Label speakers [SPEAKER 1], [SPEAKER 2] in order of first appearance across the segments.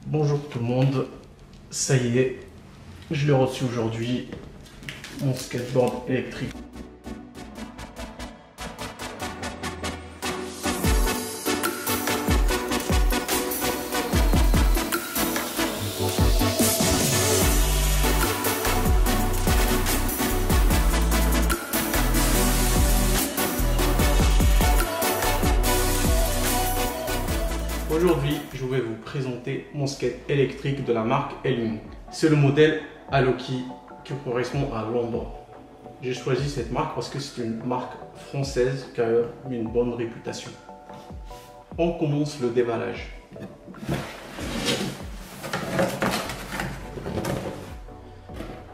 [SPEAKER 1] Bonjour tout le monde, ça y est, je l'ai reçu aujourd'hui, mon skateboard électrique. Aujourd'hui, je vais vous présenter mon skate électrique de la marque Elwin. C'est le modèle Aloki qui correspond à Londres. J'ai choisi cette marque parce que c'est une marque française qui a une bonne réputation. On commence le déballage.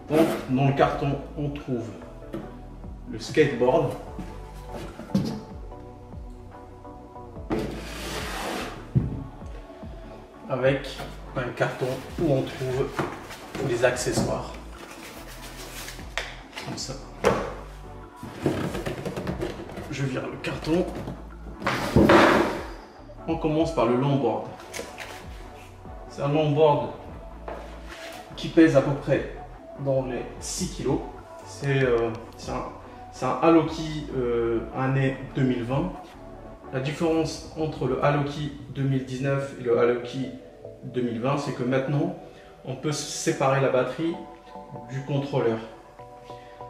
[SPEAKER 1] Donc, dans le carton, on trouve le skateboard, avec un carton où on trouve tous les accessoires, comme ça. Je vire le carton. On commence par le longboard. C'est un longboard qui pèse à peu près dans les 6 kg. C'est un Aloki année 2020. La différence entre le Aloki 2019 et le Aloki 2020, c'est que maintenant, on peut séparer la batterie du contrôleur.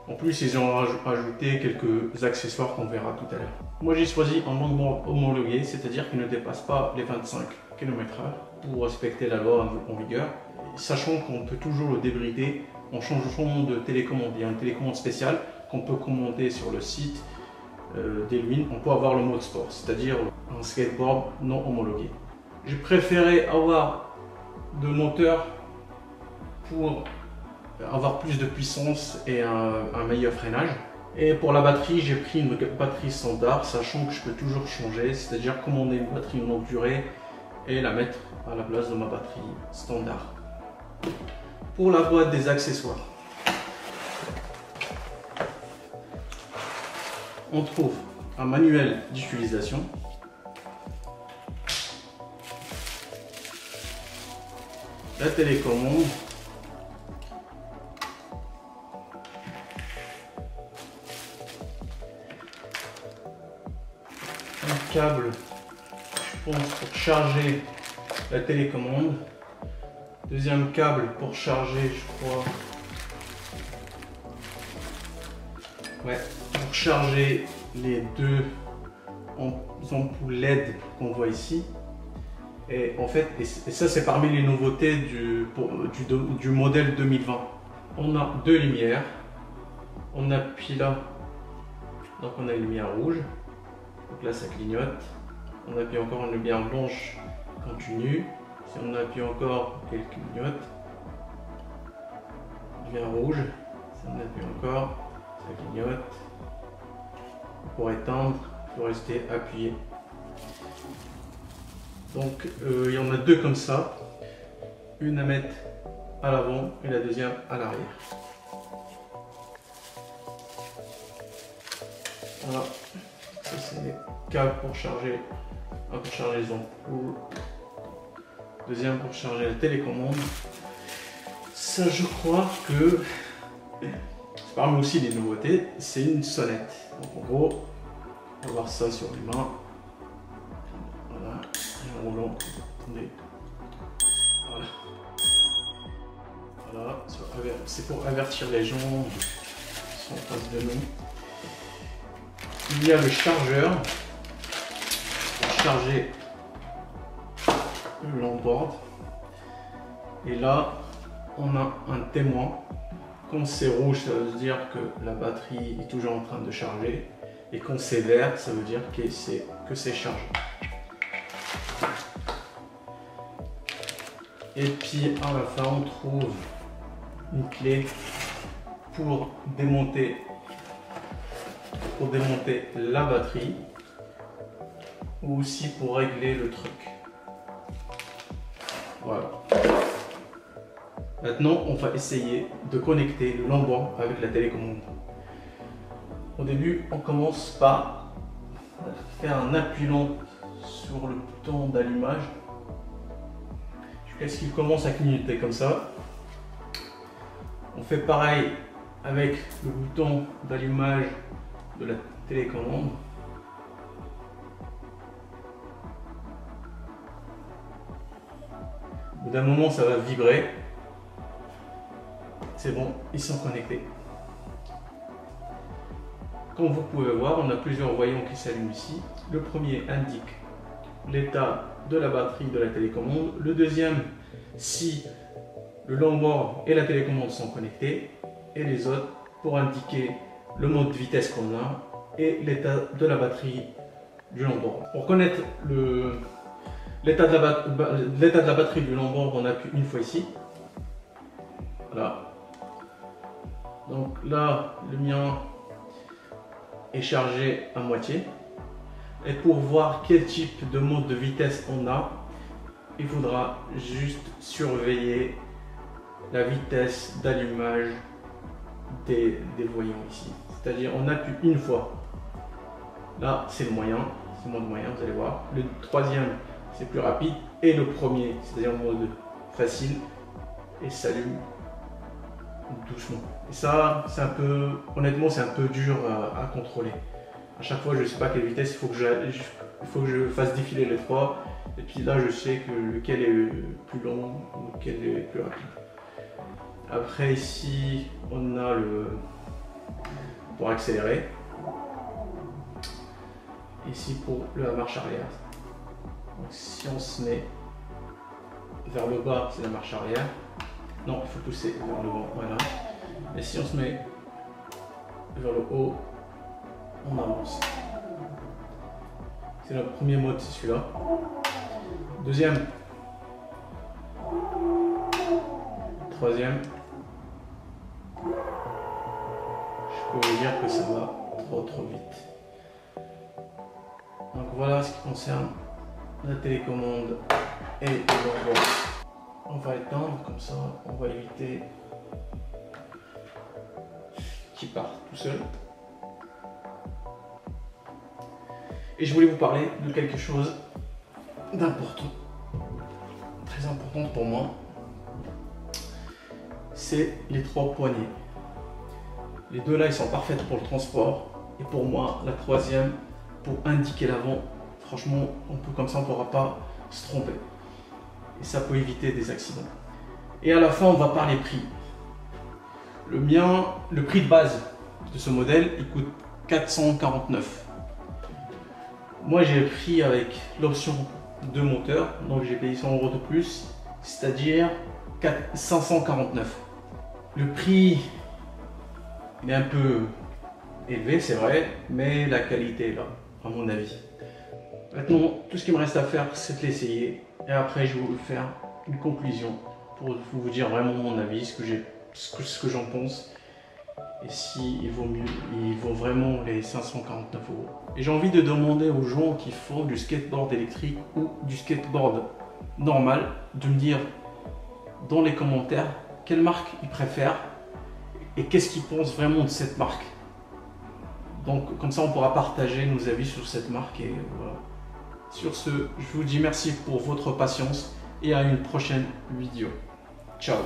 [SPEAKER 1] En plus, ils ont ajouté quelques accessoires qu'on verra tout à l'heure. Moi, j'ai choisi un longboard homologué, c'est-à-dire qu'il ne dépasse pas les 25 km/h pour respecter la loi en vigueur, sachant qu'on peut toujours le débrider en changeant de télécommande. Il y a une télécommande spéciale qu'on peut commander sur le site d'Elwin. On peut avoir le mode sport, c'est-à-dire un skateboard non homologué. J'ai préféré avoir de moteur pour avoir plus de puissance et un meilleur freinage. Et pour la batterie, j'ai pris une batterie standard, sachant que je peux toujours changer, c'est-à-dire commander une batterie longue durée et la mettre à la place de ma batterie standard. Pour la boîte des accessoires, on trouve un manuel d'utilisation, la télécommande, un câble, je pense, pour charger la télécommande, deuxième câble pour charger, je crois, pour charger les deux ampoules LED qu'on voit ici. Et en fait, et ça c'est parmi les nouveautés du modèle 2020. On a deux lumières, on appuie là, donc on a une lumière rouge, donc là ça clignote. On appuie encore une lumière blanche continue, si on appuie encore, elle clignote. Lumière rouge, si on appuie encore, ça clignote. Pour éteindre, il faut rester appuyé. Donc il y en a deux comme ça, une à mettre à l'avant et la deuxième à l'arrière. Voilà, ça c'est les câbles pour charger, un pour charger les ampoules, deuxième pour charger la télécommande. Ça je crois que c'est parmi aussi les nouveautés, c'est une sonnette. Donc en gros, on va voir ça sur les mains. Voilà, et en roulant, attendez. Voilà. Voilà, c'est pour avertir les gens qui sont en face de nous. Il y a le chargeur pour charger le longboard. Et là, on a un témoin. Quand c'est rouge, ça veut dire que la batterie est toujours en train de charger. Et quand c'est vert, ça veut dire que c'est chargé. Et puis à la fin, on trouve une clé pour démonter la batterie ou aussi pour régler le truc. Voilà. Maintenant, on va essayer de connecter le longboard avec la télécommande. Au début, on commence par faire un appui long sur le bouton d'allumage. est-ce qu'il commence à clignoter comme ça. On fait pareil avec le bouton d'allumage de la télécommande. Au bout d'un moment, ça va vibrer. C'est bon, ils sont connectés. Comme vous pouvez voir, on a plusieurs voyants qui s'allument ici. Le premier indique l'état de la batterie de la télécommande. Le deuxième, si le longboard et la télécommande sont connectés. Et les autres pour indiquer le mode de vitesse qu'on a et l'état de la batterie du longboard. Pour connaître l'état de la batterie du longboard, on appuie une fois ici. Voilà. Donc là, le mien est chargé à moitié. Et pour voir quel type de mode de vitesse on a, il faudra juste surveiller la vitesse d'allumage des voyants ici. C'est-à-dire on appuie une fois. Là, c'est le moyen, c'est le mode moyen, vous allez voir. Le troisième, c'est plus rapide. Et le premier, c'est-à-dire le mode facile, et s'allume doucement. Et ça, c'est un peu, honnêtement, c'est un peu dur à contrôler. À chaque fois, je ne sais pas quelle vitesse, il faut que je fasse défiler les trois. Et puis là, je sais que lequel est plus long, lequel est plus rapide. Après, ici, on a le pour accélérer. Ici, pour la marche arrière. Donc, si on se met vers le bas, c'est la marche arrière. Non, il faut pousser vers le haut. Voilà. Et si on se met vers le haut, on avance. C'est le premier mode, c'est celui-là. Deuxième. Troisième. Je peux vous dire que ça va trop vite. Donc voilà ce qui concerne la télécommande et le longboard. On va éteindre comme ça, on va éviter qu'il parte tout seul. Et je voulais vous parler de quelque chose d'important, très important pour moi. C'est les trois poignées. Les deux là, ils sont parfaites pour le transport. Et pour moi, la troisième, pour indiquer l'avant, franchement, on peut comme ça, on ne pourra pas se tromper. Et ça peut éviter des accidents. Et à la fin, on va parler prix. Le mien, le prix de base de ce modèle, il coûte 449. Moi, j'ai pris avec l'option de moteur, donc j'ai payé 100 € de plus, c'est-à-dire 549. Le prix, il est un peu élevé, c'est vrai, mais la qualité est là, à mon avis. Maintenant, tout ce qu'il me reste à faire, c'est de l'essayer. Et après, je vais vous faire une conclusion pour vous dire vraiment mon avis, ce que j'en pense. Et si il vaut vraiment les 549 €. Et j'ai envie de demander aux gens qui font du skateboard électrique ou du skateboard normal, de me dire dans les commentaires quelle marque ils préfèrent et qu'est-ce qu'ils pensent vraiment de cette marque. Donc comme ça on pourra partager nos avis sur cette marque et voilà. Sur ce, je vous dis merci pour votre patience et à une prochaine vidéo. Ciao.